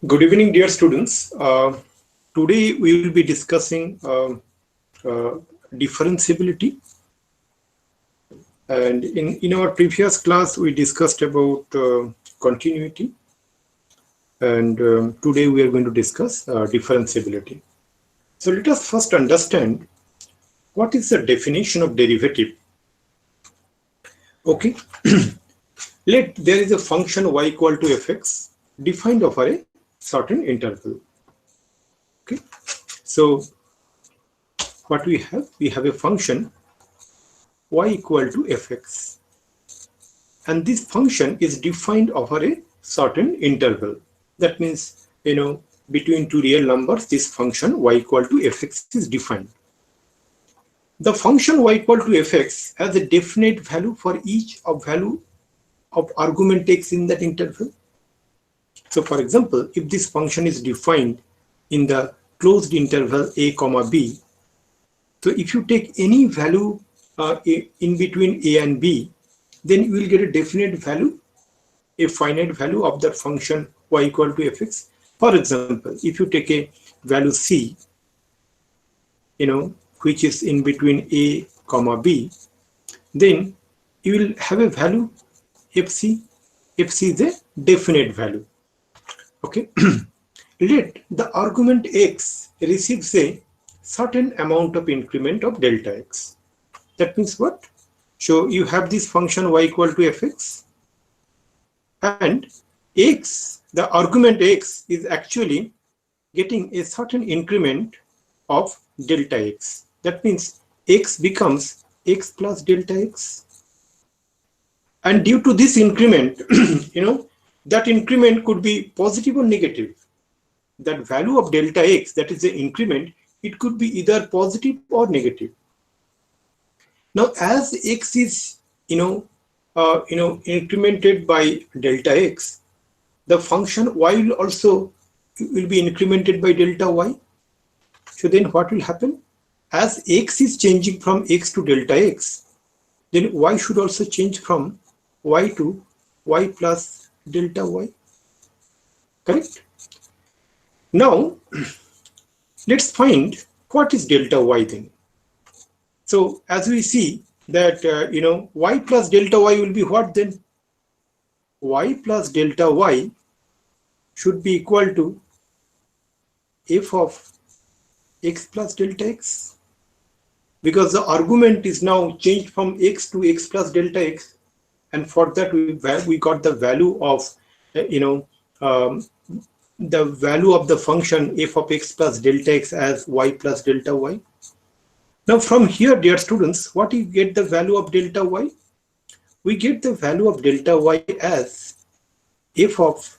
Good evening, dear students. Today we will be discussing differentiability. And in our previous class, we discussed about continuity. And today we are going to discuss differentiability. So let us first understand what is the definition of derivative. Okay. There is a function y equal to fx defined over a certain interval. Okay, so what we have a function y equal to fx, and this function is defined over a certain interval. That means, between two real numbers, this function y equal to fx is defined. The function y equal to fx has a definite value for each value of argument x in that interval. So for example, if this function is defined in the closed interval a comma b, so if you take any value in between a and b, then you will get a definite value, a finite value of that function y equal to fx. For example, if you take a value c, which is in between a comma b, then you will have a value fc. Fc is a definite value. Okay. Let the argument x receives a certain amount of increment of delta x. That means what? So you have this function y equal to fx, and x, the argument x, is actually getting a certain increment of delta x. That means x becomes x plus delta x. And due to this increment, that increment could be positive or negative. That value of delta x, that is the increment, it could be either positive or negative. Now, as x is incremented by delta x, the function y will also be incremented by delta y. So then what will happen? As x is changing from x to delta x, then y should also change from y to y plus delta y. Correct? Now, let's find what is delta y then. So as we see that, y plus delta y will be what then? Y plus delta y should be equal to f of x plus delta x, because the argument is now changed from x to x plus delta x, and for that we got the value of the value of the function f of x plus delta x as y plus delta y. Now from here, dear students, what you get the value of delta y? We get the value of delta y as f of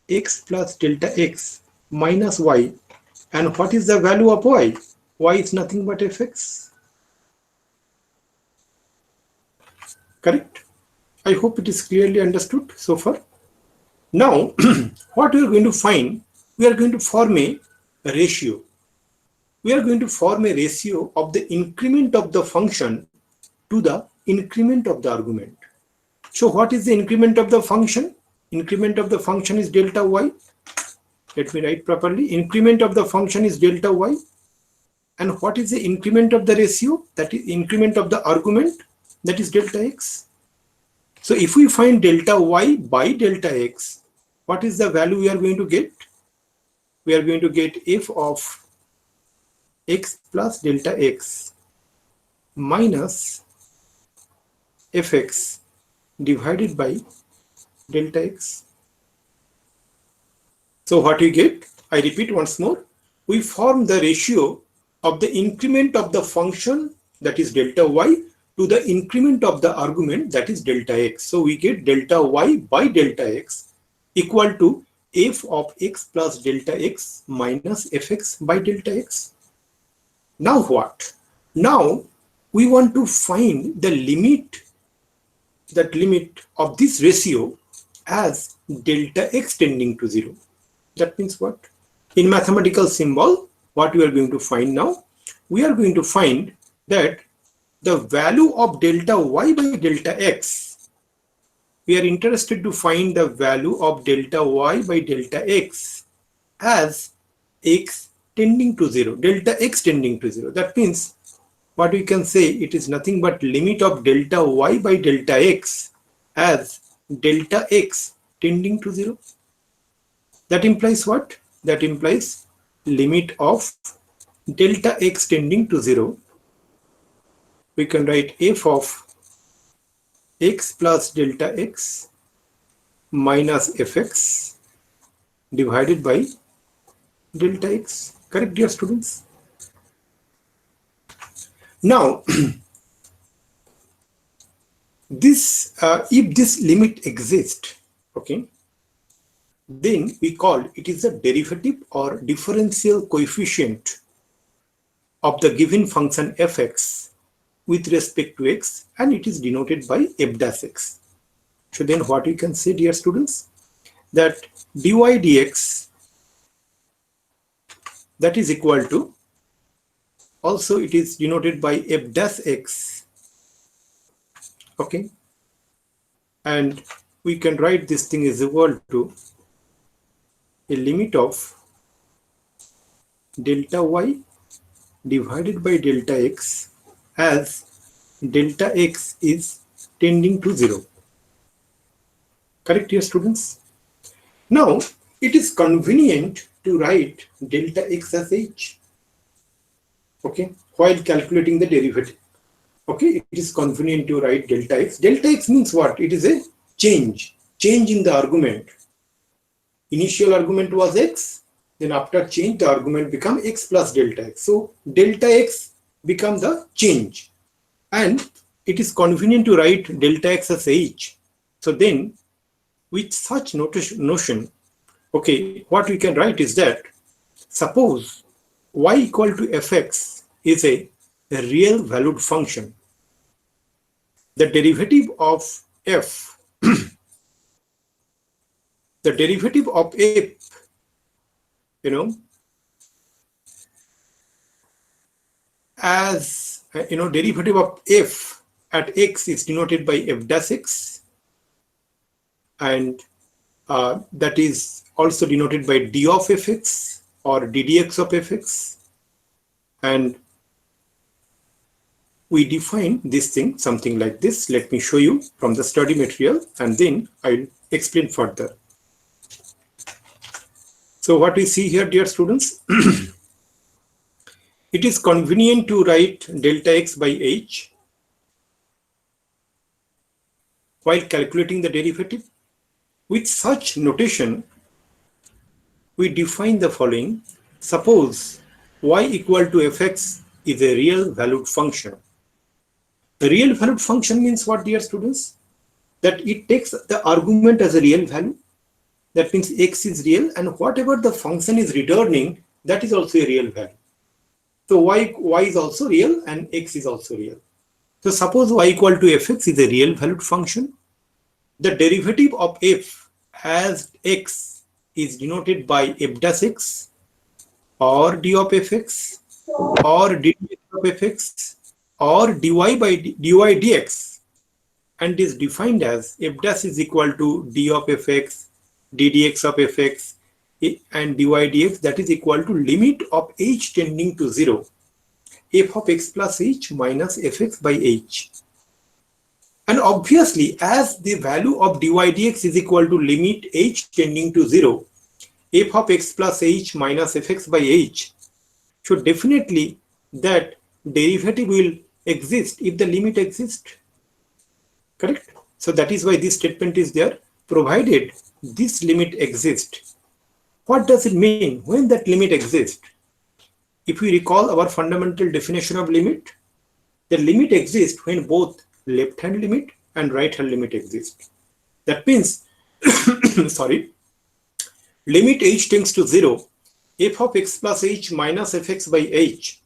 x plus delta x minus y. And what is the value of y? Y is nothing but fx. Correct? I hope it is clearly understood so far. Now, what we are going to find, we are going to form a ratio. We are going to form a ratio of the increment of the function to the increment of the argument. So what is the increment of the function? Increment of the function is delta y. Let me write properly. Increment of the function is delta y. And what is the increment of the ratio? That is increment of the argument, that is delta x. So if we find delta y by delta x, what is the value we are going to get? We are going to get f of x plus delta x minus fx divided by delta x. So what we get? I repeat once more. We form the ratio of the increment of the function, that is delta y, to the increment of the argument, that is delta x. So we get delta y by delta x equal to f of x plus delta x minus fx by delta x. Now what? Now we want to find the limit, that limit of this ratio as delta x tending to 0. That means what? In mathematical symbol, what we are going to find now? We are going to find that the value of delta y by delta x we are interested to find the value of delta y by delta x as x tending to 0, delta x tending to 0. That means what we can say, it is nothing but limit of delta y by delta x as delta x tending to 0. That implies what? That implies limit of delta x tending to 0. We can write f of x plus delta x minus fx divided by delta x. Correct, dear students? Now, this if this limit exists, okay, then we call it is a derivative or differential coefficient of the given function fx with respect to x, and it is denoted by f dash x. So then what we can say, dear students, that dy dx, that is equal to, also it is denoted by f dash x, okay, and we can write this thing is equal to a limit of delta y divided by delta x as delta x is tending to 0. Correct, dear students? Now, it is convenient to write delta x as h, okay, while calculating the derivative. Okay, it is convenient to write delta x. Delta x means what? It is a change in the argument. Initial argument was x, then after change the argument become x plus delta x. So delta x become the change, and it is convenient to write delta x as h. So then with such notion, okay, what we can write is that suppose y equal to fx is a real valued function. The derivative of f, the derivative of f, as derivative of f at x is denoted by f dash x, and that is also denoted by d of fx or ddx of fx, and we define this thing something like this. Let me show you from the study material, and then I'll explain further. So what we see here, dear students, it is convenient to write delta x by h while calculating the derivative. With such notation, we define the following. Suppose y equal to fx is a real valued function. The real valued function means what, dear students? That it takes the argument as a real value. That means x is real, and whatever the function is returning, that is also a real value. So y is also real and x is also real. So suppose y equal to fx is a real valued function. The derivative of f as x is denoted by f dash x or d of fx or ddx of fx or dy by dy dx, and is defined as f dash is equal to d of fx, ddx of fx, and dy dx, that is equal to limit of h tending to 0, f of x plus h minus fx by h. And obviously, as the value of dy dx is equal to limit h tending to 0, f of x plus h minus fx by h, so definitely that derivative will exist if the limit exists. Correct? So that is why this statement is there, provided this limit exists. What does it mean when that limit exists? If we recall our fundamental definition of limit, the limit exists when both left hand limit and right hand limit exist. That means, sorry, limit h tends to 0, f of x plus h minus fx by h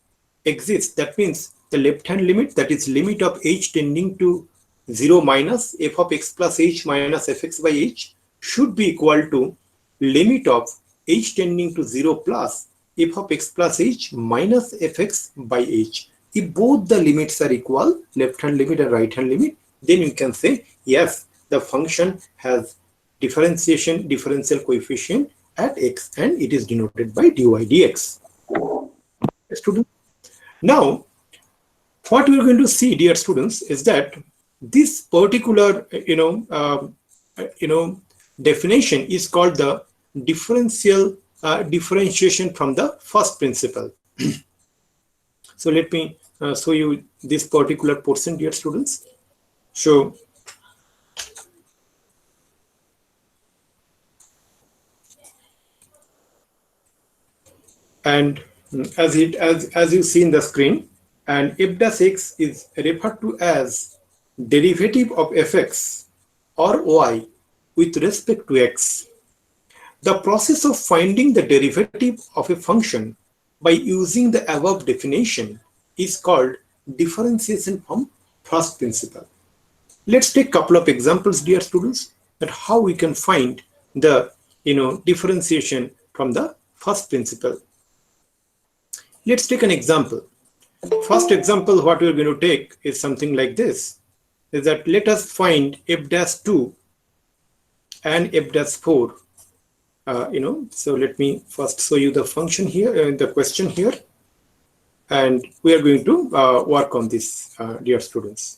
exists. That means the left hand limit, that is limit of h tending to 0 minus f of x plus h minus fx by h, should be equal to limit of h tending to 0 plus f of x plus h minus fx by h. If both the limits are equal, left hand limit and right hand limit, then you can say yes, the function has differential coefficient at x, and it is denoted by dy dx. Student, now what we are going to see, dear students, is that this particular definition is called the differentiation from the first principle. So let me show you this particular portion, dear students. So and as you see in the screen, and f dash x is referred to as derivative of fx or y with respect to x. The process of finding the derivative of a function by using the above definition is called differentiation from first principle. Let's take a couple of examples, dear students, that how we can find the differentiation from the first principle. Let's take an example. First example, what we're going to take is something like this, is that let us find f dash 2 and f dash 4. So let me first show you the function here, the question here, and we are going to work on this, dear students.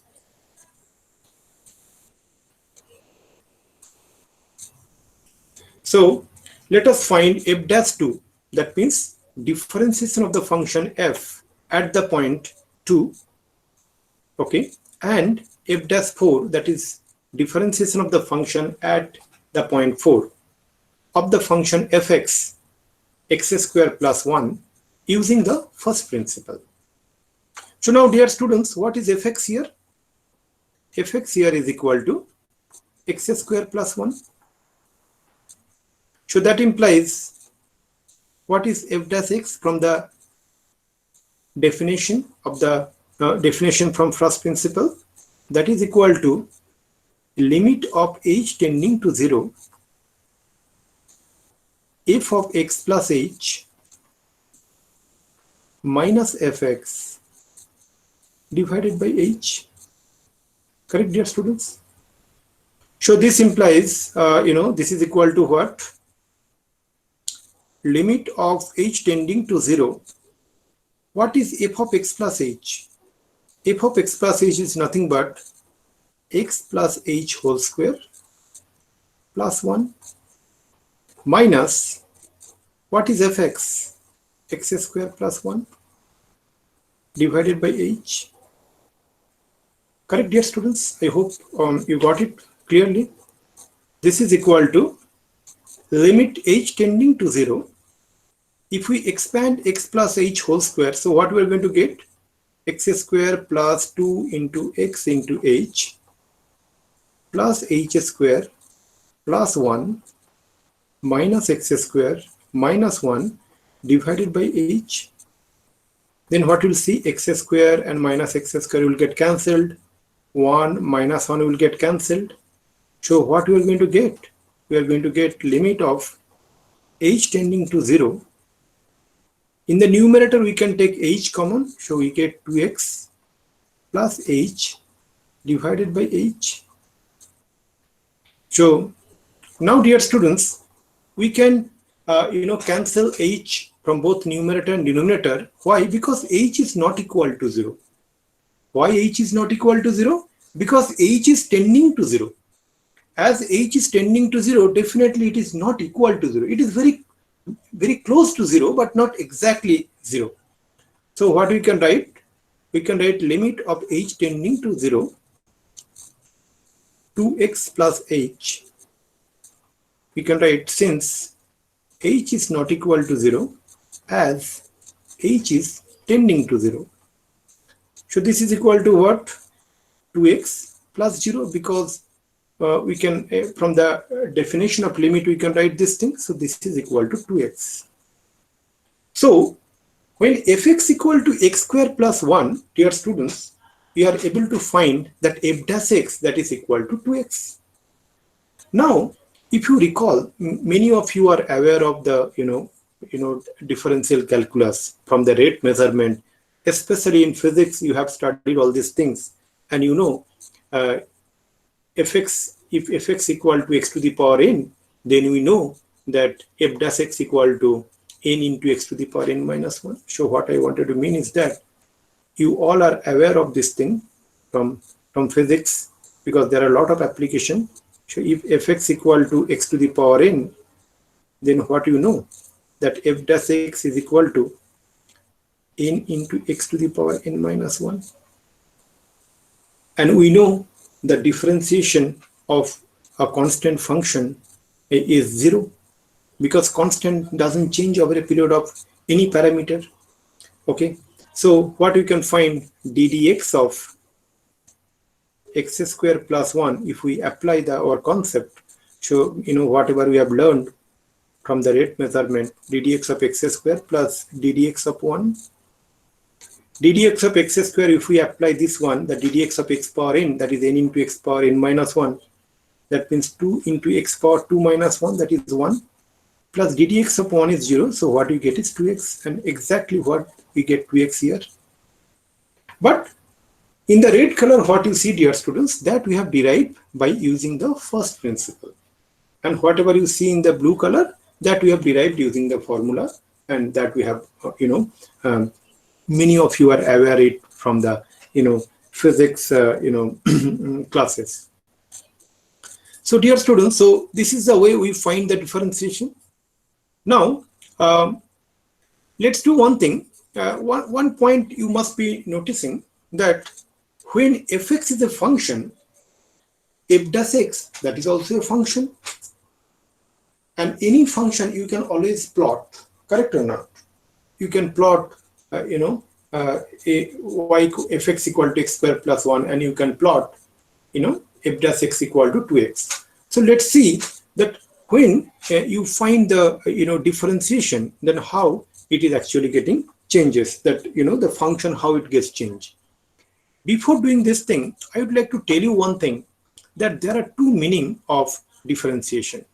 So let us find f dash 2, that means differentiation of the function f at the point 2, okay, and f dash 4, that is differentiation of the function at the point 4 of the function fx, x square plus 1, using the first principle. So now, dear students, what is fx here? Fx here is equal to x square plus 1. So that implies, what is f dash x from the definition of the definition from first principle? That is equal to limit of h tending to 0, f of x plus h minus fx divided by h. Correct, dear students? So this implies, this is equal to what? Limit of h tending to 0. What is f of x plus h? F of x plus h is nothing but x plus h whole square plus 1 minus, what is fx? X square plus 1 divided by h. Correct, dear students? I hope you got it clearly. This is equal to limit h tending to 0. If we expand x plus h whole square, so what we are going to get? X square plus 2 into x into h plus h square plus 1 minus x square minus 1 divided by h. Then what we'll see? X square and minus x square will get cancelled. 1 minus 1 will get cancelled. So what we are going to get? We are going to get limit of h tending to 0. In the numerator, we can take h common. So we get 2x plus h divided by h. So now, dear students, we can cancel h from both numerator and denominator. Why? Because h is not equal to 0. Why h is not equal to 0? Because h is tending to 0. As h is tending to 0, definitely it is not equal to 0. It is very, very close to 0, but not exactly 0. So what we can write? We can write limit of h tending to 0, 2x plus h. We can write, since h is not equal to 0, as h is tending to 0. So this is equal to what? 2x plus 0, because we can, from the definition of limit, we can write this thing. So this is equal to 2x. So when fx equal to x square plus 1, dear students, we are able to find that f dash x, that is equal to 2x. Now, if you recall, many of you are aware of the differential calculus from the rate measurement. Especially in physics, you have studied all these things, and fx if fx equal to x to the power n, then we know that f dash x equal to n into x to the power n minus 1. So what I wanted to mean is that you all are aware of this thing from physics, because there are a lot of application. So if fx equal to x to the power n, then what you know, that f dash x is equal to n into x to the power n minus 1. And we know the differentiation of a constant function is 0, because constant doesn't change over a period of any parameter. Okay, so what we can find, ddx of x square plus 1, if we apply our concept, so whatever we have learned from the rate measurement, ddx of x square plus ddx of 1. ddx of x square, if we apply this one, the ddx of x power n, that is n into x power n minus 1, that means 2 into x power 2 minus 1, that is 1, plus ddx of 1 is 0, so what we get is 2x, and exactly what we get 2x here. But in the red color, what you see, dear students, that we have derived by using the first principle. And whatever you see in the blue color, that we have derived using the formula, and that we have, many of you are aware it from the, physics, classes. So dear students, so this is the way we find the differentiation. Now, let's do one thing. One point you must be noticing, that when fx is a function, f dash x, that is also a function. And any function you can always plot, correct or not? You can plot, fx equal to x square plus 1, and you can plot, f dash x equal to 2x. So let's see that when you find the, differentiation, then how it is actually getting changes, that, the function, how it gets changed. Before doing this thing, I would like to tell you one thing, that there are two meanings of differentiation.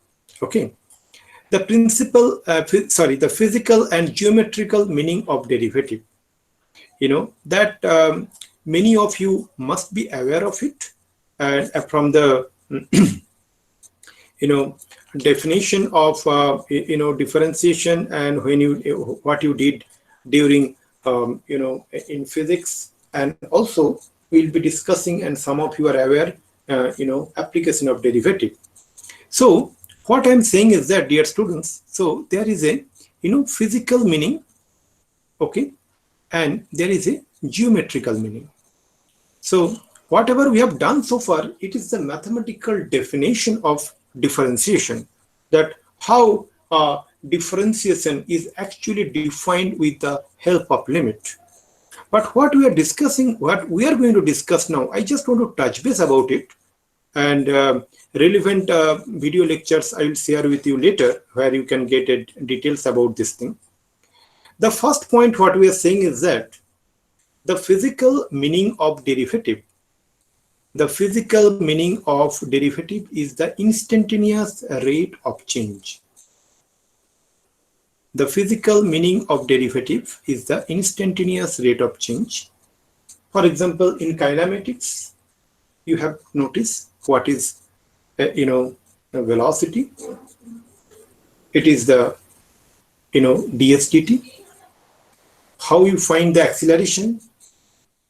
Okay. The principal, the physical and geometrical meaning of derivative. That many of you must be aware of it, and from the definition of differentiation, and when you what you did during in physics, and also we'll be discussing, and some of you are aware, application of derivative. So what I'm saying is that, dear students, so there is a physical meaning, okay, and there is a geometrical meaning. So whatever we have done so far, it is the mathematical definition of differentiation, that how differentiation is actually defined with the help of limit. But what we are discussing, what we are going to discuss now, I just want to touch base about it, and relevant video lectures I will share with you later, where you can get details about this thing. The first point what we are saying is that the physical meaning of derivative. The physical meaning of derivative is the instantaneous rate of change. The physical meaning of derivative is the instantaneous rate of change. For example, in kinematics, you have noticed what is velocity. It is the ds dt. How you find the acceleration,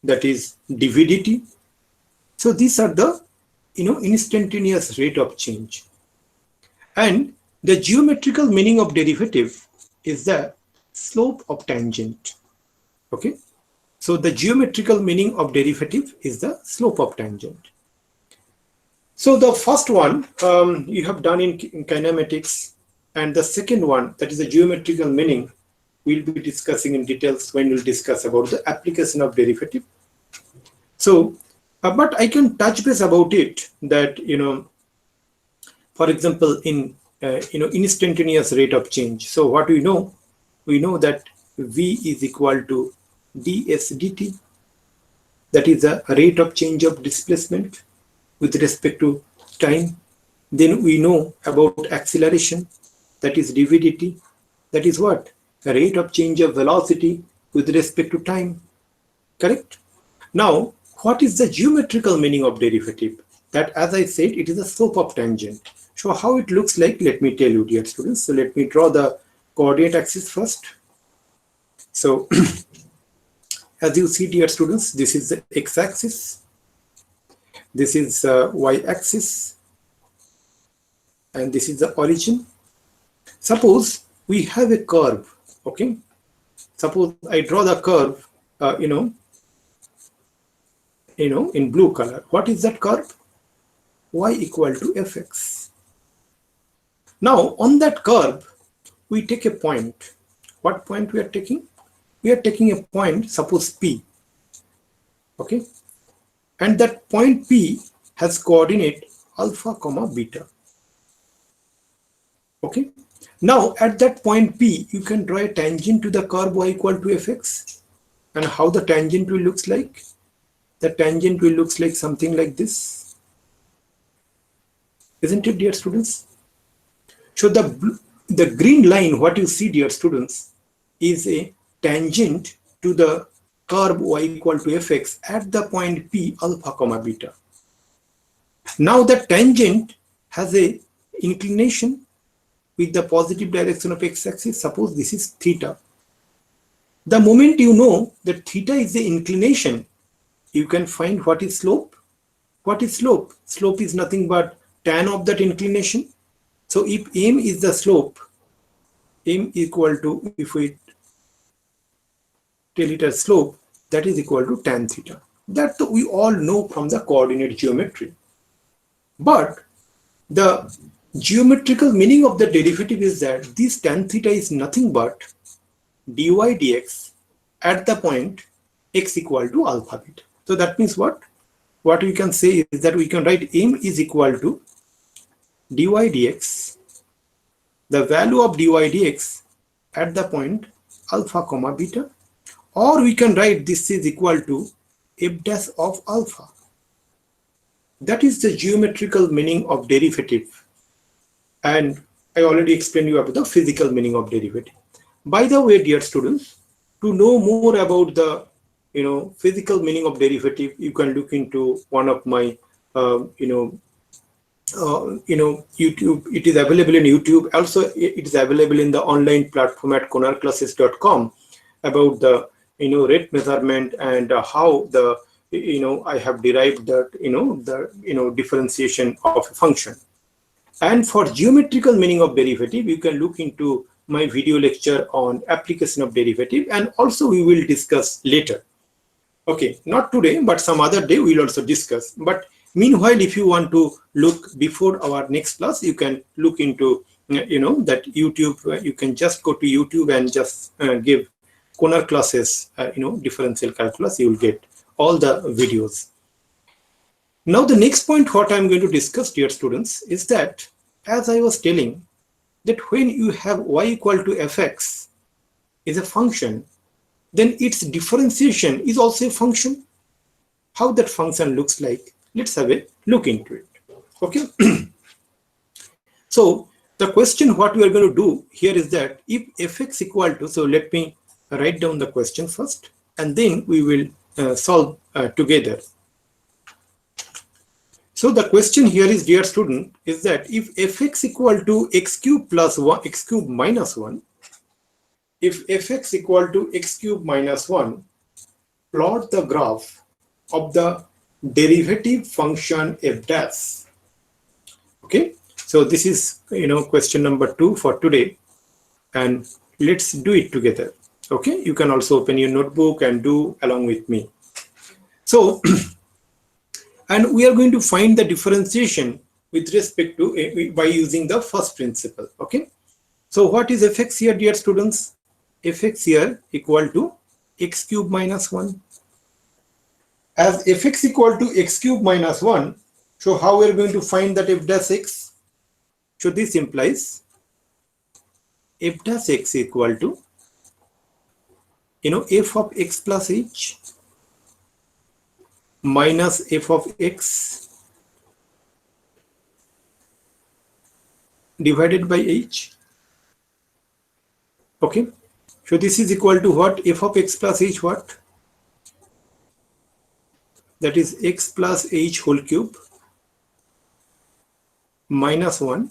that is dv dt. So these are the instantaneous rate of change. And the geometrical meaning of derivative is the slope of tangent. Okay, so the geometrical meaning of derivative is the slope of tangent. So the first one you have done in kinematics, and the second one, that is the geometrical meaning, we'll be discussing in details when we'll discuss about the application of derivative. So, but I can touch base about it, that for example, in instantaneous rate of change. So what we know that v is equal to ds dt, that is the rate of change of displacement with respect to time. Then we know about acceleration, that is dv dt, that is what? The rate of change of velocity with respect to time. Correct? Now, what is the geometrical meaning of derivative? that, as I said, it is a slope of tangent. So how it looks like, let me tell you, dear students. So let me draw the coordinate axis first. So as you see, dear students, this is the x-axis, this is the y-axis, and this is the origin. Suppose we have a curve, okay? Suppose I draw the curve, in blue color. What is that curve? Y equal to fx. Now, on that curve, we take a point. What point we are taking? We are taking a point, suppose P, okay? And that point P has coordinate alpha comma beta, okay? Now, at that point P, you can draw a tangent to the curve y equal to fx. And how the tangent will looks like? The tangent will looks like something like this. Isn't it, dear students? So the green line, what you see, dear students, is a tangent to the curve y equal to fx at the point P alpha comma beta. Now the tangent has a inclination with the positive direction of x-axis. Suppose this is theta. The moment you know that theta is the inclination, you can find what is slope. What is slope? Slope is nothing but tan of that inclination. So if m is the slope, m equal to, if we tell it as slope, that is equal to tan theta. That we all know from the coordinate geometry. But the geometrical meaning of the derivative is that this tan theta is nothing but dy dx at the point x equal to alpha beta. So that means what? What we can say is that we can write m is equal to dy dx, the value of dy dx at the point alpha comma beta, or we can write this is equal to f dash of alpha. That is the geometrical meaning of derivative. And I already explained you about the physical meaning of derivative. By the way, dear students, to know more about the physical meaning of derivative, you can look into one of my YouTube. It is available in YouTube. Also, it is available in the online platform at konarclasses.com about the rate measurement and how the I have derived that the differentiation of a function. And for geometrical meaning of derivative, you can look into my video lecture on application of derivative, and also we will discuss later. Okay, not today, but some other day we will also discuss. But meanwhile, if you want to look before our next class, you can look into that YouTube. You can just go to YouTube and just give Konar classes differential calculus. You will get all the videos. Now the next point what I'm going to discuss, dear students, is that, as I was telling, that when you have y equal to fx is a function, then its differentiation is also a function. How that function looks like, let's have a look into it. Okay. So the question what we are going to do here is that if fx equal to, so let me write down the question first, and then we will solve together. So the question here is, dear student, is that if fx equal to x cube plus 1, x cube minus 1, if fx equal to x cube minus 1, plot the graph of the derivative function f dash. Okay, so this is question number 2 for today, and let's do it together. Okay, you can also open your notebook and do along with me. So and we are going to find the differentiation with respect to by using the first principle. Okay, so what is fx here, dear students? Fx here equal to x cube minus 1. As fx equal to x cube minus 1, so how we are going to find that f dash x? So this implies f dash x equal to f of x plus h minus f of x divided by h. Okay, so this is equal to what? F of x plus h, what? That is x plus h whole cube minus 1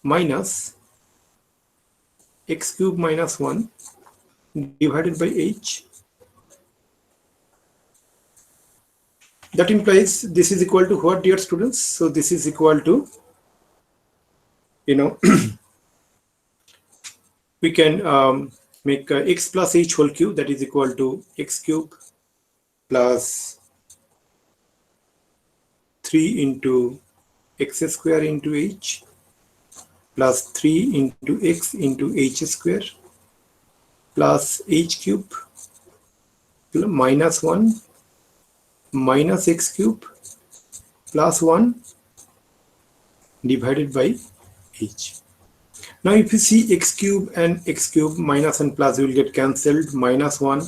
minus x cube minus 1 divided by h. That implies this is equal to what, dear students? So this is equal to, we can make x plus h whole cube, that is equal to x cube plus 3 into x square into h plus 3 into x into h square plus h cube minus 1 minus x cube plus 1 divided by h. Now if you see x cube and x cube, minus and plus will get cancelled, minus 1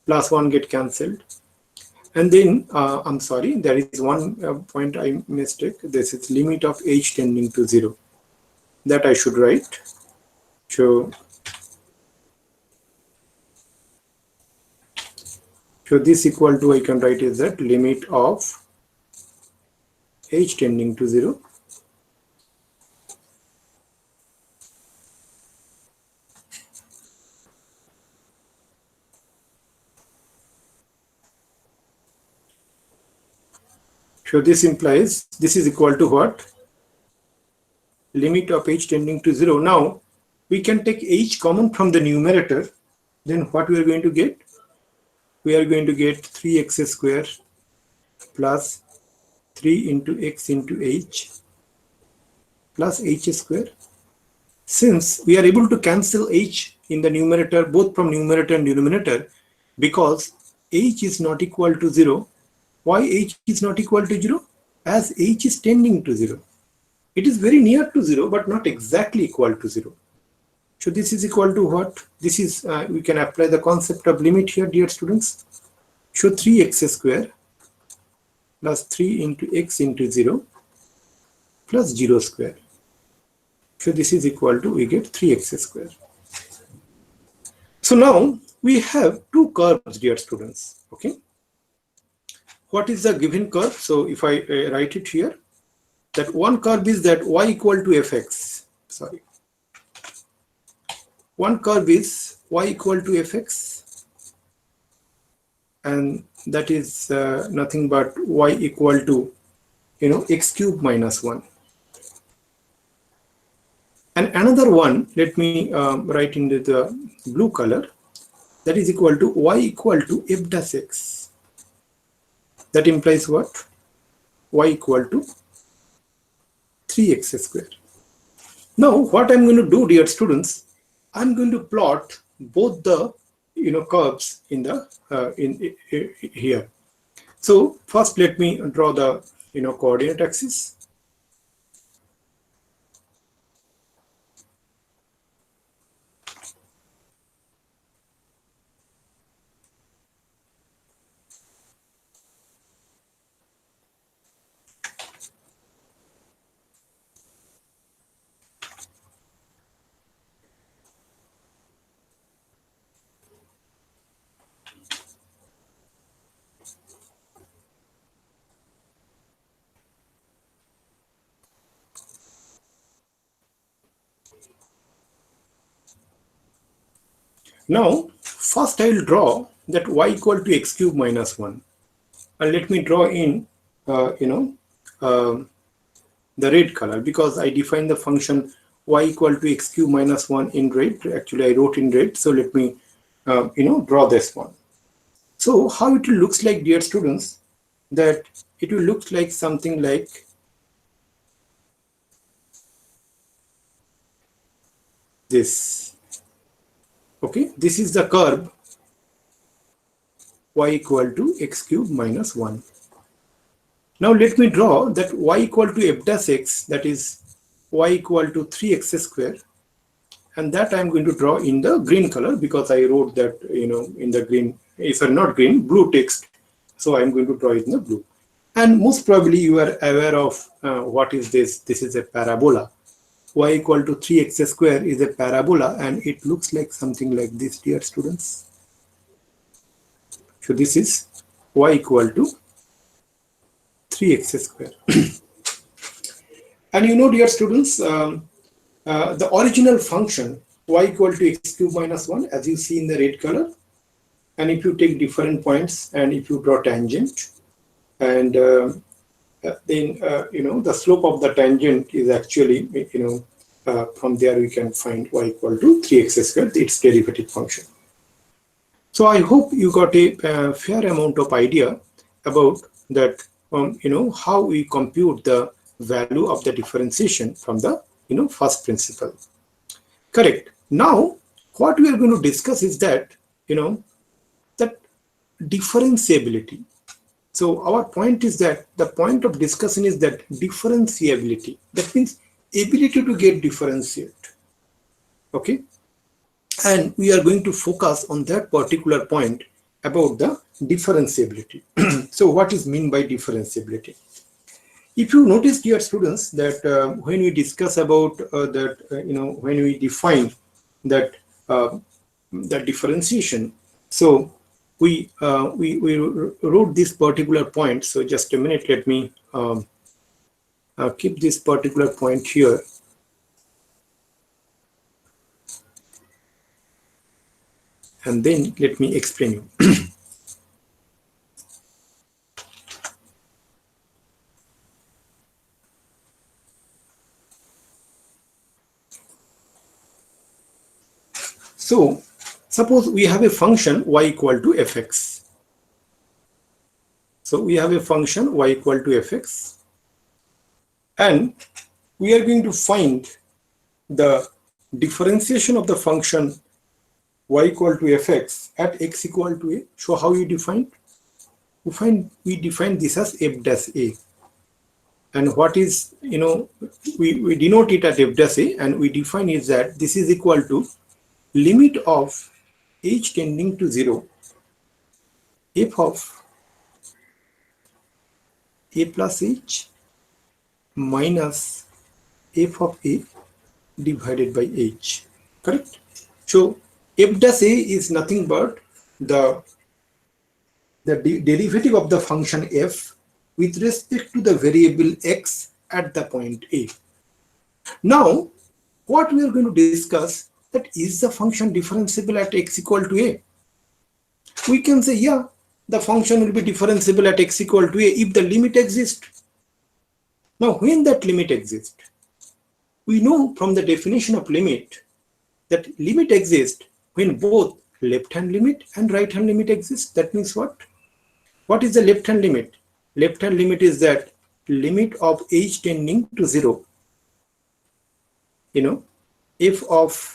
plus 1 get cancelled. And then, I'm sorry, there is one point I mistake. This is limit of h tending to 0. That I should write. So this equal to, I can write is that limit of h tending to 0 so this implies this is equal to what? Limit of h tending to 0. Now we can take h common from the numerator. Then what we are going to get? We are going to get 3x square plus 3 into x into h plus h square. Since we are able to cancel h in the numerator, both from numerator and denominator, because h is not equal to 0. Why h is not equal to 0? As h is tending to 0. It is very near to 0, but not exactly equal to 0. So this is equal to what? This is, we can apply the concept of limit here, dear students. So 3x square plus 3 into x into 0 plus 0 square. So this is equal to, we get 3x square. So now we have two curves, dear students. Okay. What is the given curve? So if I write it here, that one curve is that y equal to fx. Sorry. One curve is y equal to fx, and that is nothing but y equal to, x cube minus 1. And another one, let me write into the blue color, that is equal to y equal to f dash x. That implies what? Y equal to 3x square. Now what I'm going to do, dear students, I'm going to plot both the curves in the here. So first let me draw the coordinate axis. Now, first I will draw that y equal to x cube minus 1. And let me draw in, the red color, because I define the function y equal to x cube minus 1 in red. Actually, I wrote in red. So let me, draw this one. So how it looks like, dear students, that it will look like something like this. Okay, this is the curve y equal to x cube minus 1. Now let me draw that y equal to f dash x, that is y equal to 3x square, and that I'm going to draw in the green color, because I wrote that in the green, if not green, blue text. So I'm going to draw it in the blue. And most probably you are aware of what is this. This is a parabola. Y equal to 3x square is a parabola, and it looks like something like this, dear students. So this is y equal to 3x square. And you know, dear students, the original function y equal to x cube minus 1, as you see in the red color, and if you take different points and if you draw tangent, and then you know, the slope of the tangent is actually, you know, from there we can find y equal to 3x squared, its derivative function. So I hope you got a fair amount of idea about that, you know, how we compute the value of the differentiation from the, you know, first principle. Correct. Now, what we are going to discuss is that, you know, that differentiability. So our point is that the point of discussion is that differentiability. That means ability to get differentiate. Okay. And we are going to focus on that particular point about the differentiability. So what is meant by differentiability? If you notice, dear students, that when we discuss about that, you know, when we define that the differentiation, so we wrote this particular point. So just a minute, let me keep this particular point here. And then let me explain you. So suppose we have a function y equal to fx. So we have a function y equal to fx, and we are going to find the differentiation of the function y equal to fx at x equal to a. So how you define? We define this as f dash a. And what is, you know, we denote it at f dash a, and we define is that this is equal to limit of h tending to 0, f of a plus h minus f of a divided by h. Correct? So f dash a is nothing but the derivative of the function f with respect to the variable x at the point a. Now, what we are going to discuss, that is the function differentiable at x equal to a. We can say, yeah, the function will be differentiable at x equal to a if the limit exists. Now, when that limit exists, we know from the definition of limit that limit exists when both left-hand limit and right-hand limit exist. That means what? What is the left-hand limit? Left-hand limit is that limit of h tending to 0. You know, f of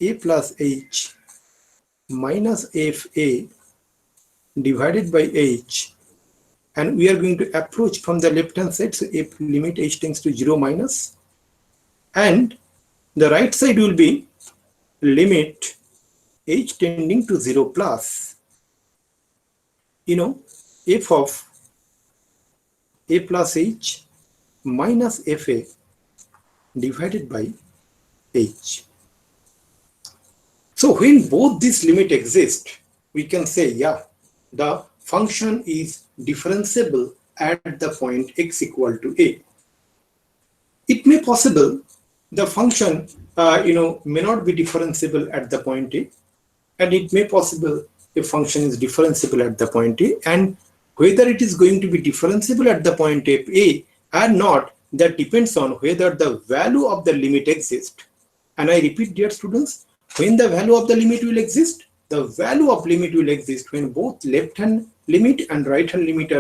a plus h minus f a divided by h, and we are going to approach from the left hand side. So if limit h tends to 0 minus, and the right side will be limit h tending to 0 plus, you know, f of a plus h minus f a divided by h. So when both these limit exist, we can say, yeah, the function is differentiable at the point x equal to a. It may possible the function, you know, may not be differentiable at the point a, and it may possible a function is differentiable at the point a, and whether it is going to be differentiable at the point a or not, that depends on whether the value of the limit exists. And I repeat, dear students, when the value of the limit will exist, the value of limit will exist when both left hand limit and right hand limit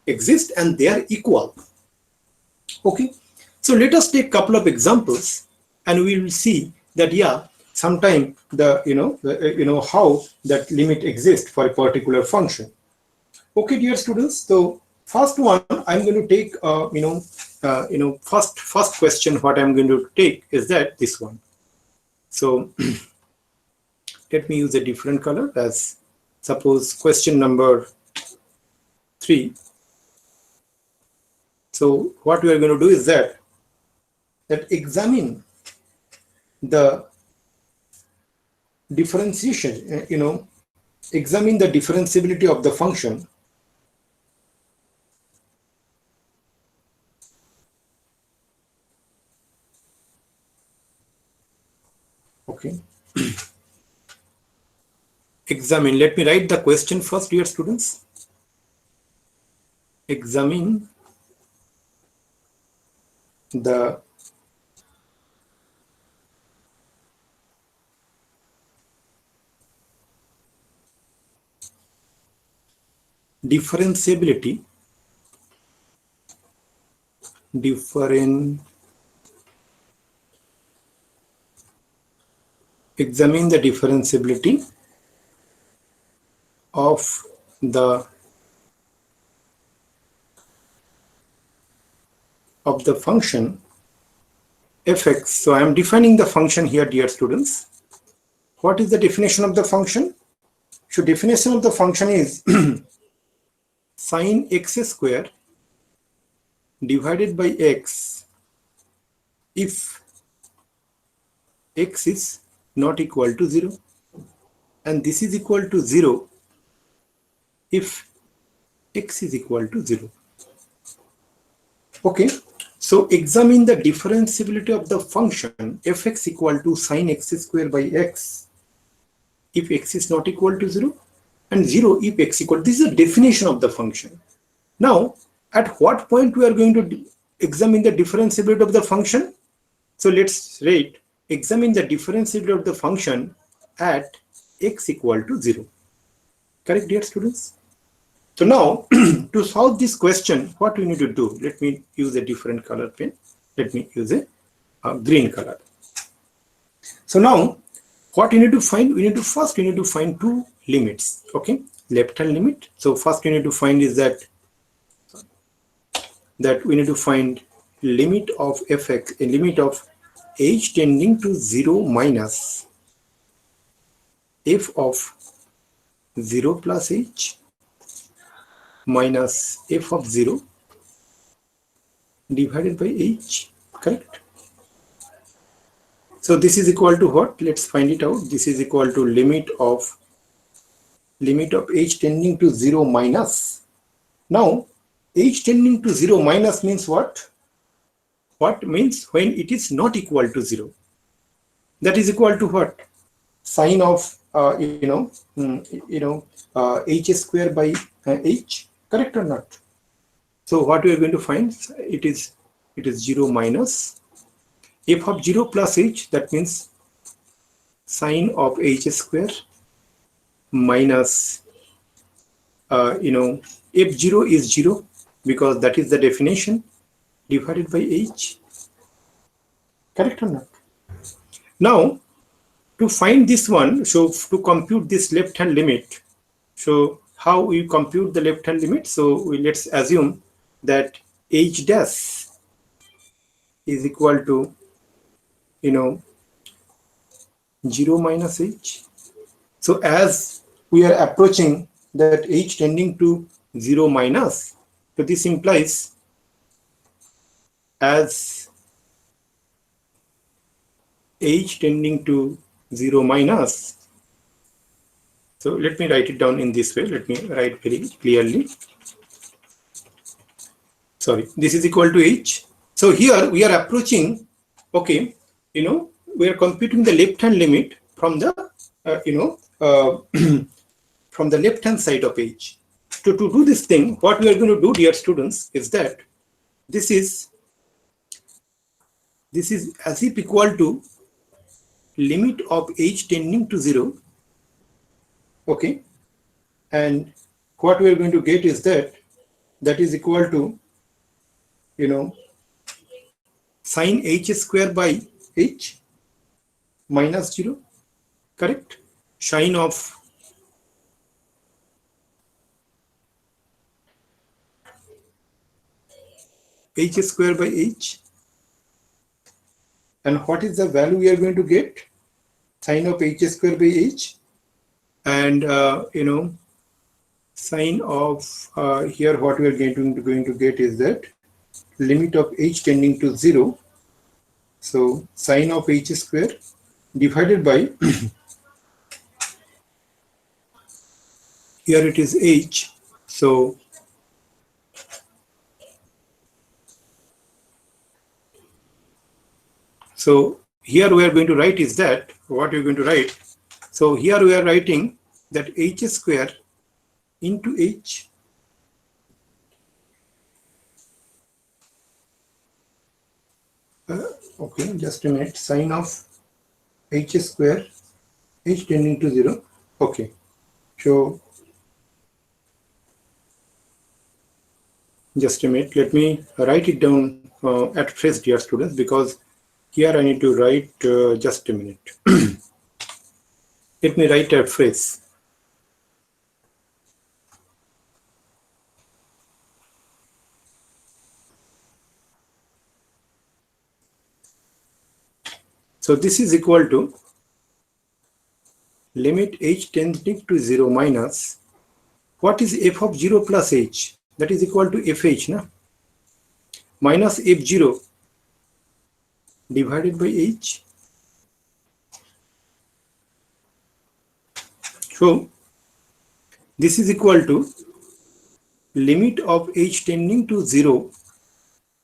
exist and they are equal. Okay, so let us take a couple of examples and we will see that, yeah, sometime the, you know how that limit exists for a particular function. Okay, dear students, so first one I'm going to take, first question what I'm going to take is that this one. So let me use a different color, as suppose question number 3. So what we are going to do is that examine the differentiation, examine the differentiability of the function Okay. Examine. Let me write the question first, dear students. Examine the differentiability, examine the differentiability of the function fx. So I am defining the function here, dear students. What is the definition of the function? So definition of the function is sine x square divided by x if x is not equal to 0, and this is equal to 0 if x is equal to 0. Okay, so examine the differentiability of the function fx equal to sine x square by x if x is not equal to 0, and 0 if x equal. This is the definition of the function. Now, at what point we are going to examine the differentiability of the function? So let's write, examine the differentiability of the function at x equal to 0. Correct, dear students? So now, to solve this question, what we need to do? Let me use a different color pen. Let me use a green color. So now, what you need to find? We need to find two limits. Okay, left-hand limit. So first you need to find is that we need to find limit of fx, a limit of h tending to 0 minus f of 0 plus h minus f of 0 divided by h. Correct? So this is equal to what? Let's find it out. This is equal to limit of h tending to 0 minus. Now h tending to 0 minus means what? What means when it is not equal to 0. That is equal to what? Sine of h square by h. Correct or not? So what we are going to find? It is 0 minus f of 0 plus h. That means sine of h square minus f0 is 0 because that is the definition, divided by h. Correct or not? Now, to find this one, so to compute this left-hand limit, so how we compute the left-hand limit? So let's assume that h dash is equal to 0 minus h. So as we are approaching that h tending to 0 minus, so this implies as h tending to 0 minus. So let me write it down in this way. Let me write very clearly. Sorry, this is equal to h. So here we are approaching, okay, we are computing the left-hand limit from the, from the left-hand side of h. To do this thing, what we are going to do, dear students, is that this is as if equal to limit of h tending to 0. Okay, and what we are going to get is that is equal to sine h square by h minus 0. Correct? Sine of h square by h. And what is the value we are going to get? Sine of h square by h. And sine of here what we are going to get is that limit of h tending to 0. So sine of h square divided by here it is h. So here we are going to write is that what you're going to write. So here we are writing that h square into h okay, just a minute, sine of h square, h tending to 0. Okay, so just a minute, let me write it down at first, dear students, because here I need to write just a minute. Let me write a phrase. So this is equal to limit h tending to 0 minus, what is f of 0 plus h? That is equal to fh, na? Minus f0 divided by h. So this is equal to limit of h tending to 0.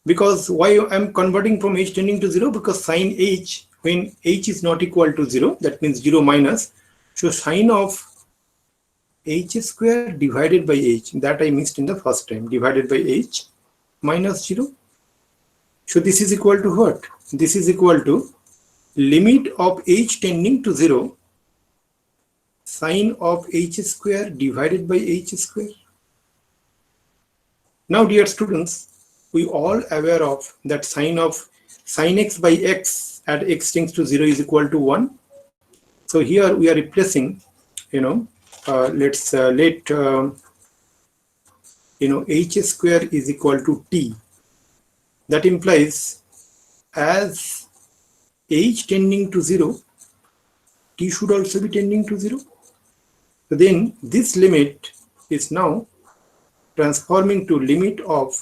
Because why I am converting from h tending to 0? Because sine h, when h is not equal to 0, that means 0 minus. So sine of h square divided by h, that I missed in the first time, divided by h minus 0. So this is equal to what? This is equal to limit of h tending to 0, sine of h square divided by h square. Now, dear students, we all aware of that sine x by x at x tends to 0 is equal to 1. So here we are replacing, let's let h square is equal to t. That implies as h tending to 0, t should also be tending to 0. So then this limit is now transforming to limit of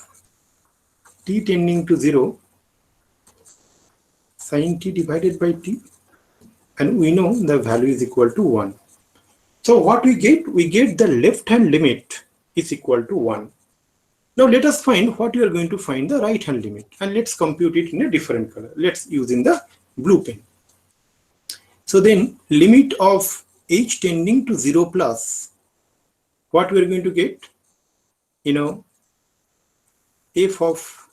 t tending to 0, sine t divided by t, and we know the value is equal to 1. So what we get? We get the left hand limit is equal to 1. Now let us find what you are going to find the right hand limit, and let's compute it in a different color. Let's use in the blue pen. So then limit of h tending to 0 plus, what we are going to get? F of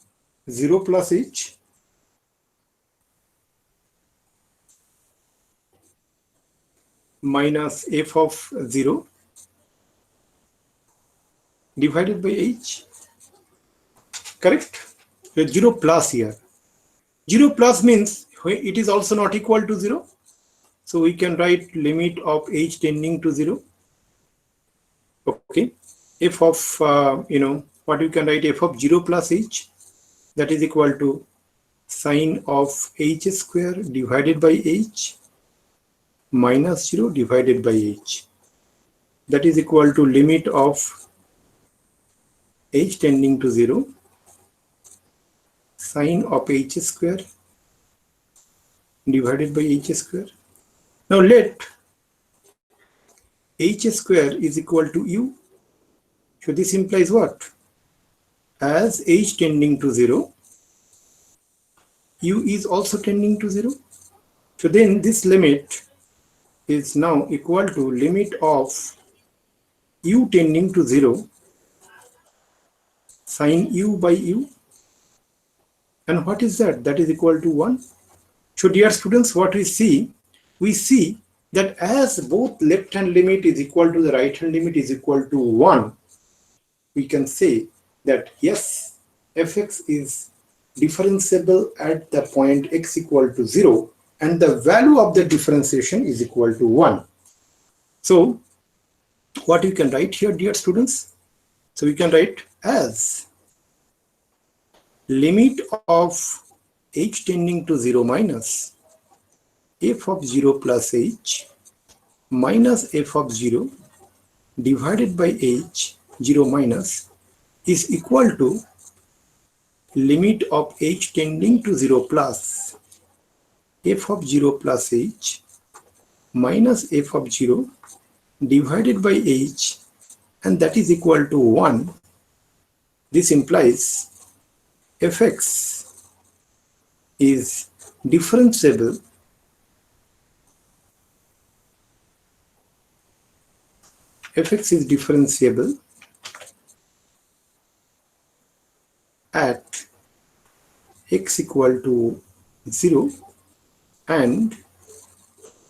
0 plus h minus f of 0 divided by h, correct? So 0 plus here. 0 plus means it is also not equal to 0. So we can write limit of h tending to 0. Okay. F of, what you can write, f of 0 plus h, that is equal to sine of h square divided by h minus 0 divided by h. That is equal to limit of h tending to 0, sine of h square divided by h square. Now let h square is equal to u. So this implies what? As h tending to 0, u is also tending to 0. So then this limit is now equal to limit of u tending to 0, sine u by u. And what is that? That is equal to 1. So dear students, what we see that as both left hand limit is equal to the right hand limit is equal to 1, we can say that yes, fx is differentiable at the point x equal to 0, and the value of the differentiation is equal to 1. So what you can write here, dear students? So we can write as limit of h tending to 0 minus f of 0 plus h minus f of 0 divided by h 0 minus is equal to limit of h tending to 0 plus f of 0 plus h minus f of 0 divided by h, and that is equal to 1. This implies fx is differentiable fx is differentiable at x equal to 0, and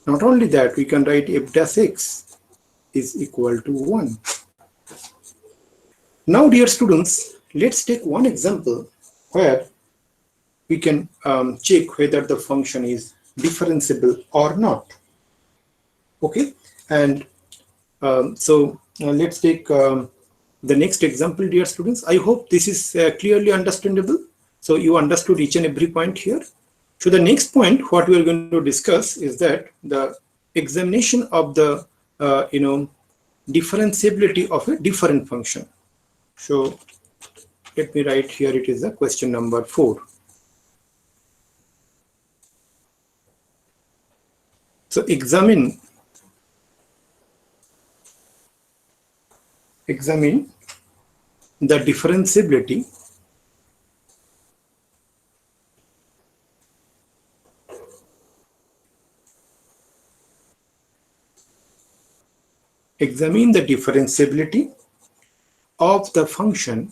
not only that, we can write f dash x is equal to 1. Now, dear students, let's take one example where we can check whether the function is differentiable or not. Okay, and let's take the next example, dear students. I hope this is clearly understandable. So you understood each and every point here. So the next point, what we are going to discuss is that the examination of the differentiability of a different function. So let me write here, it is the question number 4. So examine the differentiability of the function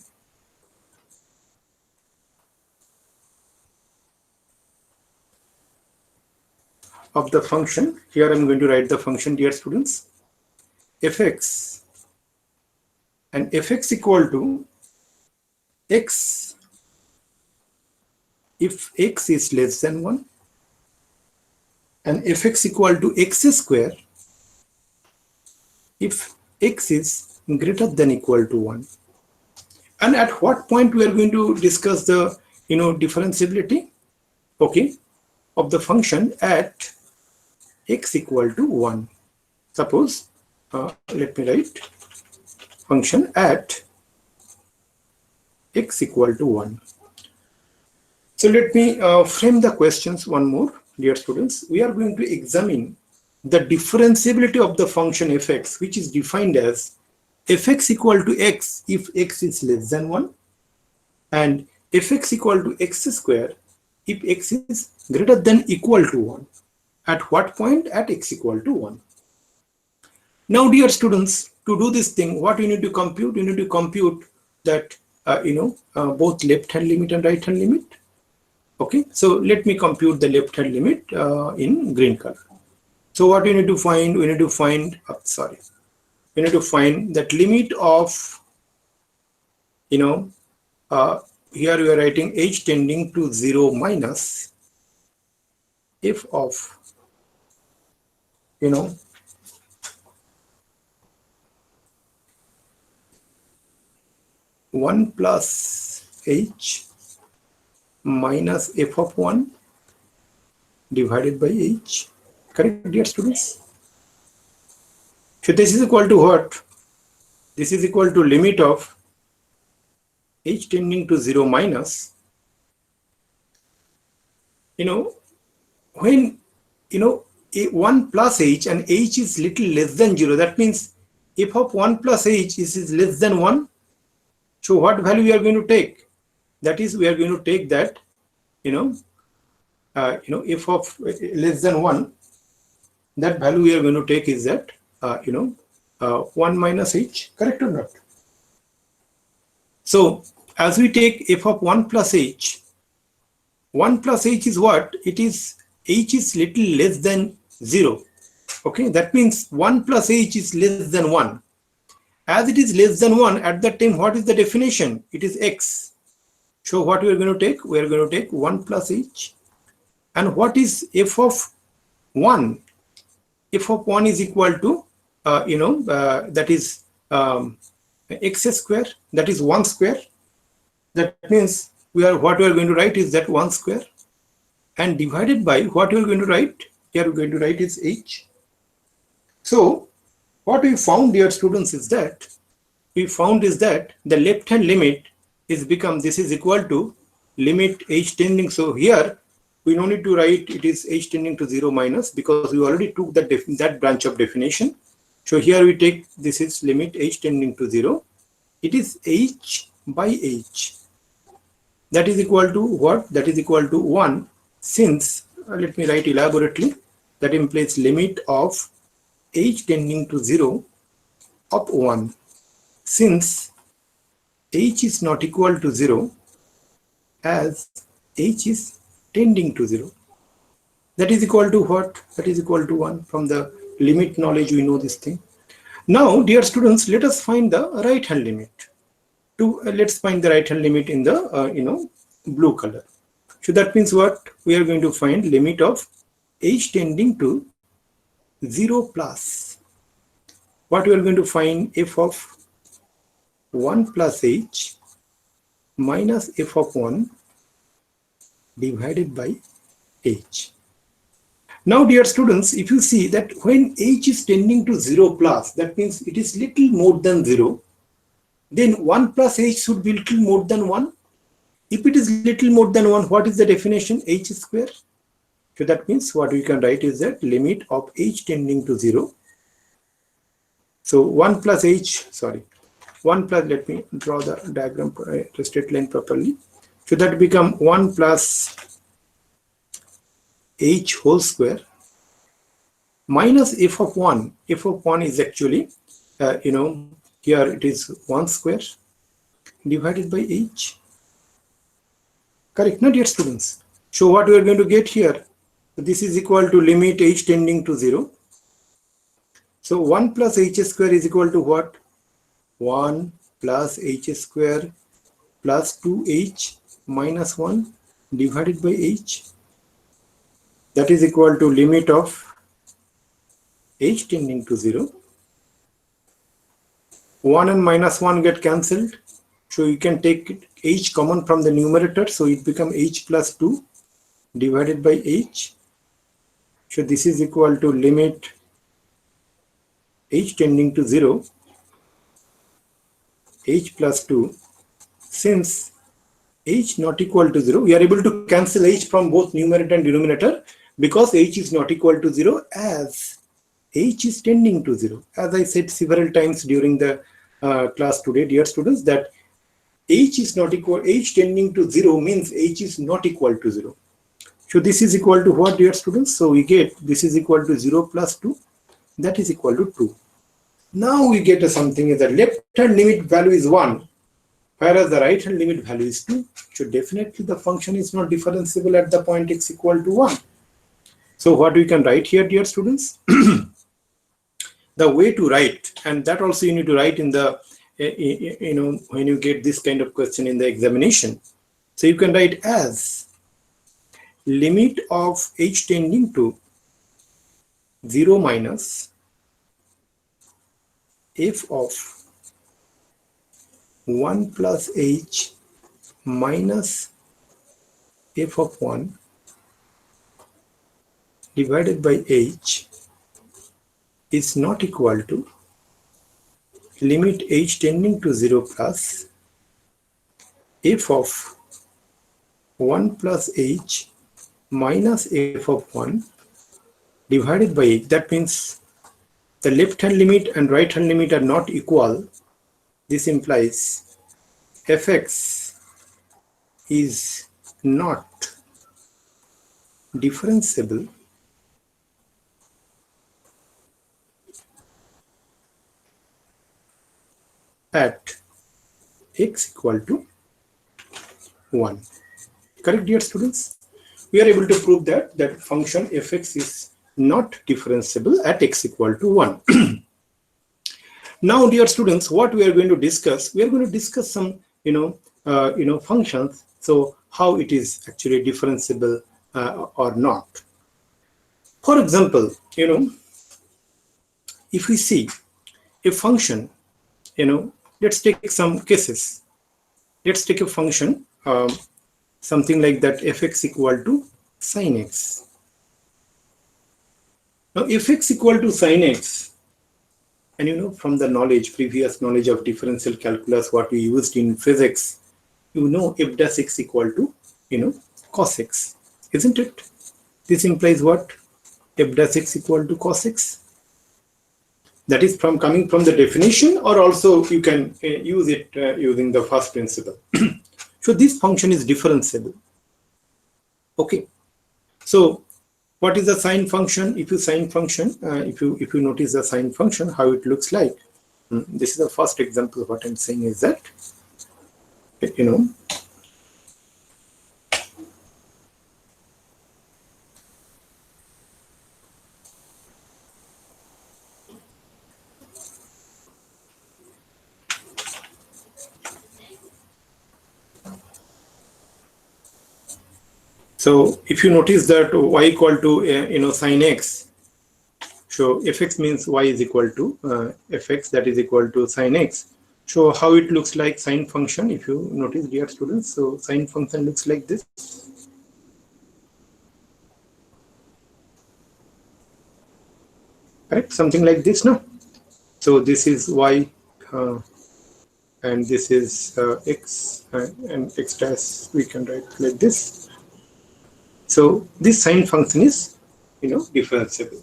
here I'm going to write the function, dear students, fx, and fx equal to x if x is less than 1, and fx equal to x square if x is greater than equal to 1. And at what point we are going to discuss the differentiability, okay, of the function at x equal to 1. Suppose let me write function at x equal to 1. So let me frame the questions one more, dear students. We are going to examine the differentiability of the function fx, which is defined as fx equal to x if x is less than 1, and fx equal to x square if x is greater than equal to 1. At what point? At x equal to 1. Now, dear students, to do this thing, what you need to compute? You need to compute that both left hand limit and right hand limit. Okay, so let me compute the left hand limit in green color. So what we need to find? We need to find that limit of here we are writing h tending to 0 minus f of 1 plus h minus f of 1 divided by h. Correct, dear students? So this is equal to what? This is equal to limit of h tending to 0 minus, when 1 plus h and h is little less than 0, that means f of 1 plus h is less than 1. So what value we are going to take? That is, we are going to take that f of less than 1, that value we are going to take is that 1 minus h. Correct or not? So as we take f of 1 plus h, 1 plus h is what? It is h is little less than 0. Okay, that means 1 plus h is less than 1. As it is less than 1, at that time, what is the definition? It is x. So what we are going to take? We are going to take 1 plus h. And what is f of 1? F of 1 is equal to, that is x square, that is 1 square. That means what we are going to write is that 1 square, and divided by what we are going to write? Here we are going to write is h. So what we found, dear students, is that the left hand limit is become, this is equal to limit h tending. So here we no need to write it is h tending to 0 minus, because we already took that branch of definition. So here we take, this is limit h tending to 0. It is h by h. That is equal to what? That is equal to 1, since, let me write elaborately, that implies limit of h tending to 0 of 1, since h is not equal to 0 as h is tending to 0. That is equal to what? That is equal to 1. From the limit knowledge, we know this thing. Now, dear students, let us find the right hand limit. Let's find the right hand limit in the blue color. So that means what? We are going to find limit of h tending to 0 plus. What we are going to find? F of 1 plus h minus f of 1 divided by h. Now, dear students, if you see that when h is tending to 0 plus, that means it is little more than 0, then 1 plus h should be little more than 1. If it is little more than 1, what is the definition? H square. So that means what we can write is that limit of h tending to 0. So 1 plus h, sorry, 1 plus, let me draw the diagram, the straight line properly. So that become 1 plus h whole square minus f of 1. F of 1 is actually, here it is 1 square divided by h. Correct, no, dear students? So what we are going to get here, this is equal to limit h tending to 0. So 1 plus h square is equal to what? 1 plus h square plus 2h minus 1 divided by h. That is equal to limit of h tending to 0. 1 and minus 1 get cancelled. So you can take h common from the numerator. So it becomes h plus 2 divided by h. So this is equal to limit h tending to 0, h plus 2. Since h not equal to 0, we are able to cancel h from both numerator and denominator because h is not equal to 0 as h is tending to 0. As I said several times during the class today, dear students, that h is not equal, h tending to 0 means h is not equal to 0. So this is equal to what, dear students? So we get this is equal to 0 plus 2, that is equal to 2. Now we get something is the left hand limit value is 1, whereas the right hand limit value is 2. So definitely the function is not differentiable at the point x equal to 1. So what we can write here, dear students? The way to write, and that also you need to write in the, when you get this kind of question in the examination. So you can write as limit of h tending to 0 minus f of 1 plus h minus f of 1 divided by h is not equal to limit h tending to 0 plus f of 1 plus h minus f of 1 divided by h. That means the left hand limit and right hand limit are not equal. This implies fx is not differentiable at x equal to 1. Correct, dear students? We are able to prove that function fx is not differentiable at x equal to 1. Now, dear students, what we are going to discuss? We are going to discuss some functions. So how it is actually differentiable or not. For example, if we see a function, let's take some cases. Let's take a function, something like that, fx equal to sin x. Now, fx equal to sin x, and from the previous knowledge of differential calculus, what we used in physics, f dash x equal to, cos x, isn't it? This implies what? F dash x equal to cos x. That is coming from the definition, or also you can use it using the first principle. So this function is differentiable. Okay. So what is the sine function? If you notice the sine function, how it looks like. This is the first example. What I'm saying is that, so if you notice that y equal to sine x, so fx means y is equal to fx, that is equal to sine x. So how it looks like sine function, if you notice, dear students, so sine function looks like this. Correct, something like this, no? So this is y and this is x, and x dash we can write like this. So this sine function is differentiable.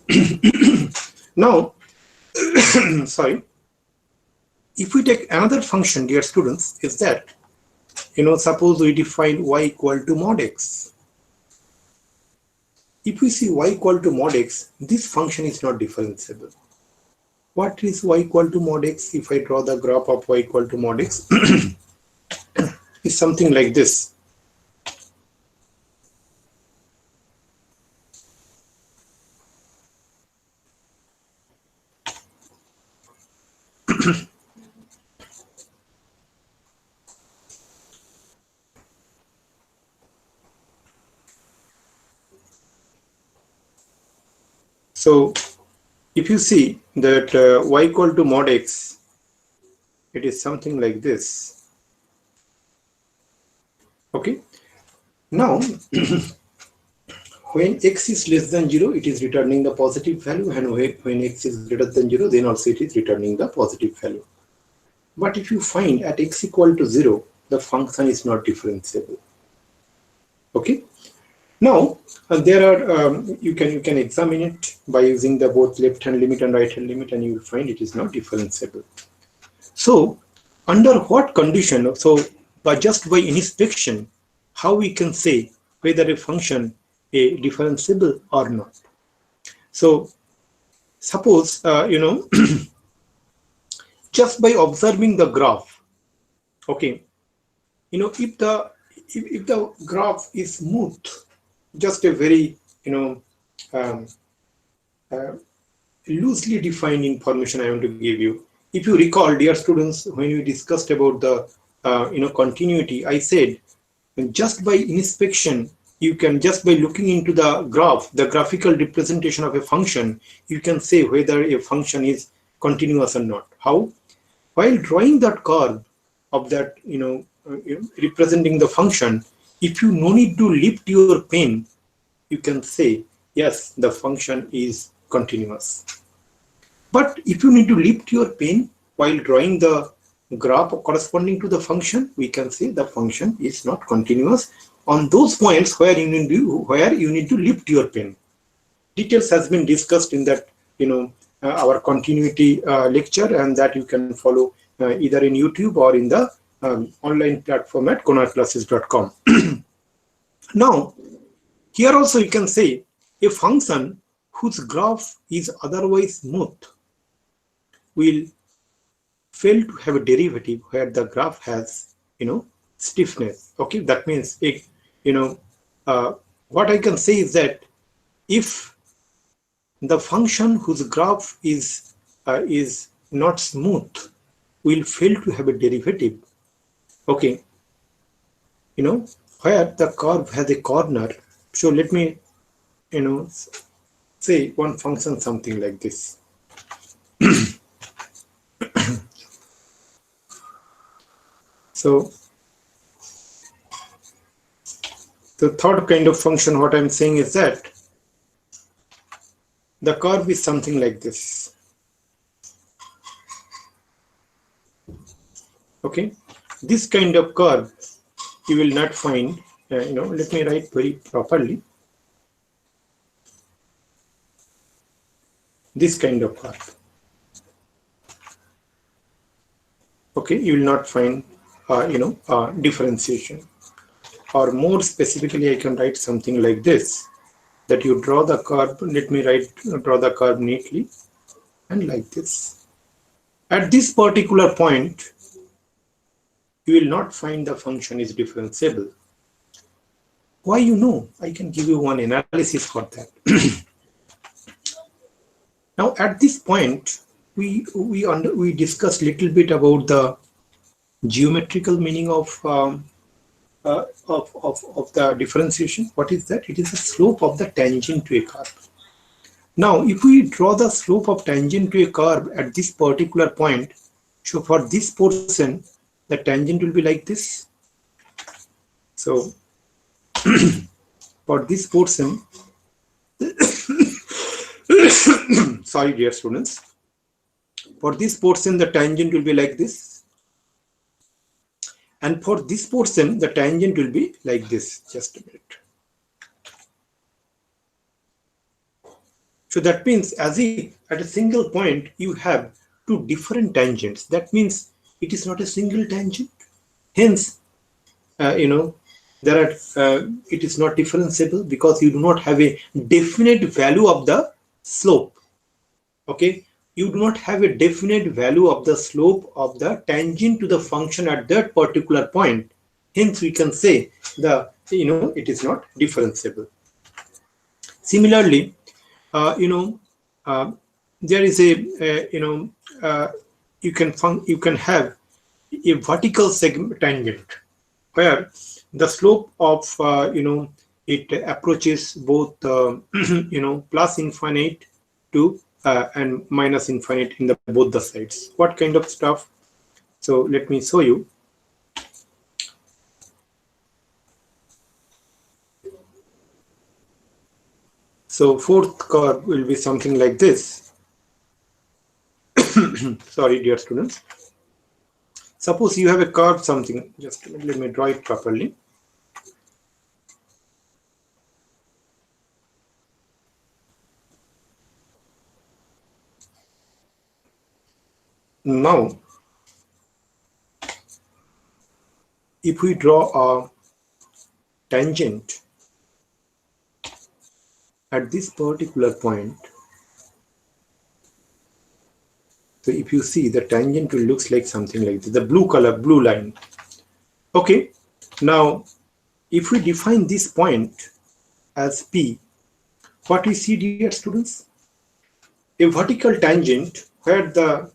Now sorry, if we take another function, dear students, is that suppose we define y equal to mod x. If we see y equal to mod x, this function is not differentiable. What is y equal to mod x? If I draw the graph of y equal to mod x, is something like this. So if you see that y equal to mod x, it is something like this. Okay. Now, when x is less than 0, it is returning the positive value, and when x is greater than 0, then also it is returning the positive value. But if you find at x equal to 0, the function is not differentiable. Okay. Now there are you can examine it by using the both left hand limit and right hand limit, and you will find it is not differentiable. So under what condition? So just by inspection, how we can say whether a function is differentiable or not. So suppose just by observing the graph, okay, if the graph is smooth, just a very loosely defined information I want to give you. If you recall, dear students, when we discussed about the continuity, I said just by inspection, you can, just by looking into the graph, the graphical representation of a function, you can say whether a function is continuous or not. How? While drawing that curve of that representing the function, if you no need to lift your pen, you can say yes, the function is continuous. But if you need to lift your pen while drawing the graph corresponding to the function, we can say the function is not continuous on those points where you need to lift your pen. Details has been discussed in that our continuity lecture, and that you can follow either in YouTube or in the online platform at konarclasses.com. Now here also you can say a function whose graph is otherwise smooth will fail to have a derivative where the graph has stiffness. Okay, that means what I can say is that if the function whose graph is not smooth will fail to have a derivative, okay, where the curve has a corner. So let me say one function something like this. So the third kind of function, what I'm saying is that the curve is something like this. Okay, this kind of curve you will not find, let me write very properly. This kind of curve. Okay, you will not find differentiation. Or more specifically, I can write something like this, that you draw the curve. Let me draw the curve neatly, and like this. At this particular point, you will not find the function is differentiable. Why you know? I can give you one analysis for that. Now at this point, we discussed a little bit about the geometrical meaning of the differentiation. What is that? It is the slope of the tangent to a curve. Now, if we draw the slope of tangent to a curve at this particular point, so for this portion, the tangent will be like this. So, for this portion, sorry, dear students, for this portion, the tangent will be like this. And for this portion, the tangent will be like this. Just a minute. So that means as if at a single point you have two different tangents. That means it is not a single tangent. Hence, it is not differentiable because you do not have a definite value of the slope. Okay, you do not have a definite value of the slope of the tangent to the function at that particular point. Hence, we can say it is not differentiable. Similarly, there is you can have a vertical segment tangent where the slope of it approaches both plus infinite to and minus infinite in both the sides. What kind of stuff? So let me show you. So fourth curve will be something like this. Sorry, dear students. Suppose you have a curve something. Just let me draw it properly. Now, if we draw a tangent at this particular point, so if you see, the tangent will looks like something like this, the blue line. Okay, now if we define this point as P, what we see, dear students? A vertical tangent where the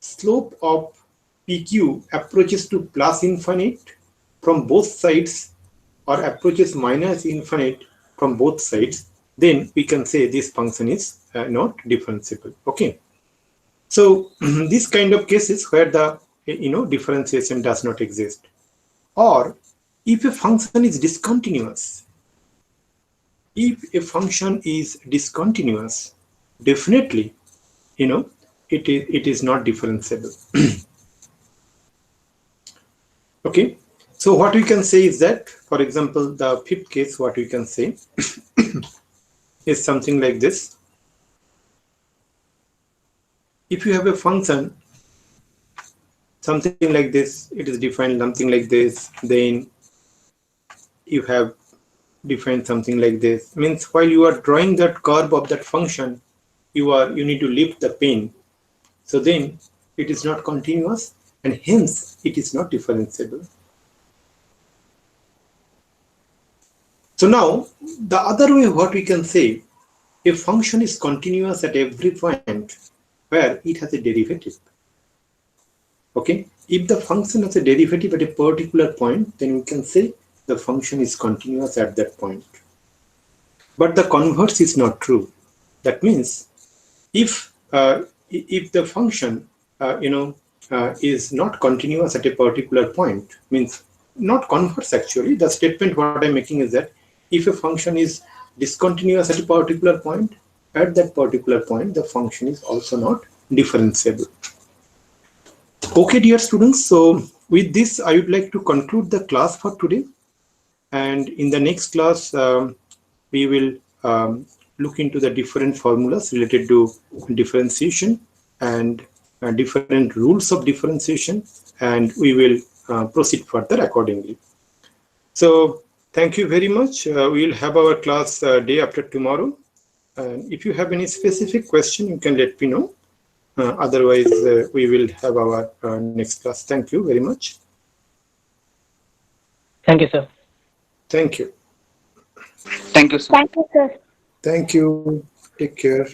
slope of PQ approaches to plus infinite from both sides or approaches minus infinite from both sides, then we can say this function is not differentiable. Okay. So this kind of cases where the differentiation does not exist, or if a function is discontinuous. If a function is discontinuous, definitely it is not differentiable. Okay, so what we can say is that, for example, the fifth case, what we can say is something like this. If you have a function something like this, it is defined something like this, then you have defined something like this. Means while you are drawing that curve of that function, you need to lift the pen. So then it is not continuous and hence it is not differentiable. So now the other way what we can say, a function is continuous at every point where it has a derivative. Okay, if the function has a derivative at a particular point, then we can say the function is continuous at that point. But the converse is not true. That means if the function is not continuous at a particular point, means not converse actually, the statement what I'm making is that if a function is discontinuous at a particular point, at that particular point the function is also not differentiable. Okay, dear students, so with this I would like to conclude the class for today, and in the next class we will look into the different formulas related to differentiation and different rules of differentiation, and we will proceed further accordingly. So thank you very much. We will have our class day after tomorrow, and if you have any specific question you can let me know. Otherwise, we will have our next class. Thank you very much. Thank you, sir. Thank you. Thank you, sir. Thank you, sir. Thank you. Take care.